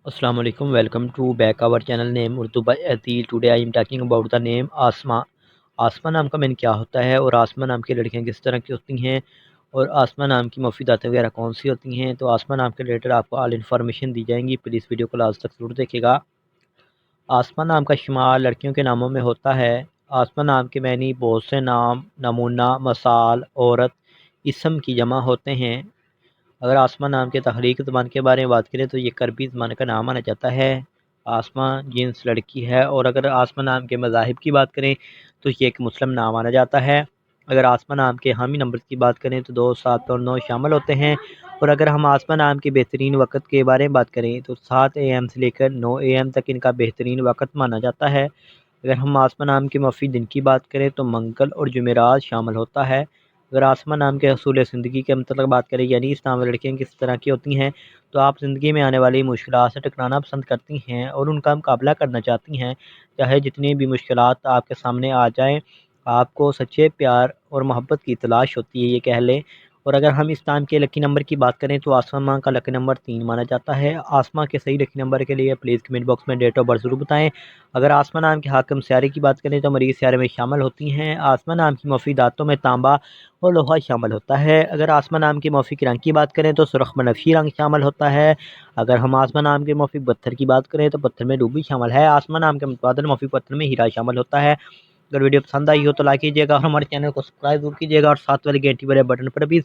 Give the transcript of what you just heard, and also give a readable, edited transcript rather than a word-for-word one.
Assalamu alaikum. Welcome to back our channel name Urdu by Adil. Today I am talking about the name आसमां। आसमां नाम का meaning क्या होता है और आसमां नाम की लड़कियां किस तरह की होती हैं और आसमां नाम की मुफीदात वगैरह कौन सी होती हैं। तो आसमां नाम के रिलेटेड आपको ऑल इन्फॉर्मेशन दी जाएंगी। प्लीज़ वीडियो को लास्ट तक जरूर देखिएगा। आसमां नाम का इस्तेमाल लड़कियों के नामों में होता है। आसमां नाम के मानी बहुत से नाम, नमूना, मसाल, औरत, इसम की जमा होते हैं। अगर आसमां नाम के तहरीक ज़बान के बारे में बात करें तो ये करबी ज़बान का नाम माना जाता है। आसमां जिन्स लड़की है। और अगर आसमां नाम के मज़ाहिब की बात करें तो ये एक मुस्लिम नाम माना जाता है। अगर आसमां नाम के हामी नंबर की बात करें तो 2, 7 और 9 शामिल होते हैं। और अगर हम आसमां नाम के बेहतरीन वक़्त के बारे में बात करें तो 7 AM से लेकर 9 AM तक इनका बेहतरीन वक़्त माना जाता है। अगर हम आसमां नाम के मफ़ी दिन की बात करें तो मंगल और जुमेरात शामिल होता है। अगर आसमां नाम के असूल ज़िंदगी के मतलब बात करें यानी इस नाम लड़कियाँ किस तरह की होती हैं, तो आप ज़िंदगी में आने वाली मुश्किलात से टकराना पसंद करती हैं और उनका मुकाबला करना चाहती हैं। चाहे जितनी भी मुश्किलात आपके सामने आ जाएँ, आपको सच्चे प्यार और मोहब्बत की तलाश होती है, ये कह लें। और अगर हम इस नाम के लकी नंबर की बात करें तो आसमां का लकी नंबर 3 माना जाता है। आसमां के सही लकी नंबर के लिए प्लीज़ कमेंट बॉक्स में डेट ऑफ बर्थ ज़रूर बताएँ। अगर आसमां नाम के हाकिम सियारे की बात करें तो मरीज़ सियारे में शामिल होती हैं। आसमां नाम की मुफीदातों में तांबा और लोहा शामिल होता है। अगर आसमां नाम के मौफ़िक रंग की बात करें तो सुर्ख बनफशी रंग शामिल होता है। अगर हम आसमां नाम के मौफ़िक पत्थर की बात करें तो पत्थर में रूबी शामिल है। आसमां नाम के मुतबादल मौफ़िक पत्थर में हीरा शामिल होता है। अगर वीडियो पसंद आई हो तो लाइक कीजिएगा और हमारे चैनल को सब्सक्राइब जरूर कीजिएगा और साथ वाले घंटी वाले बटन पर भी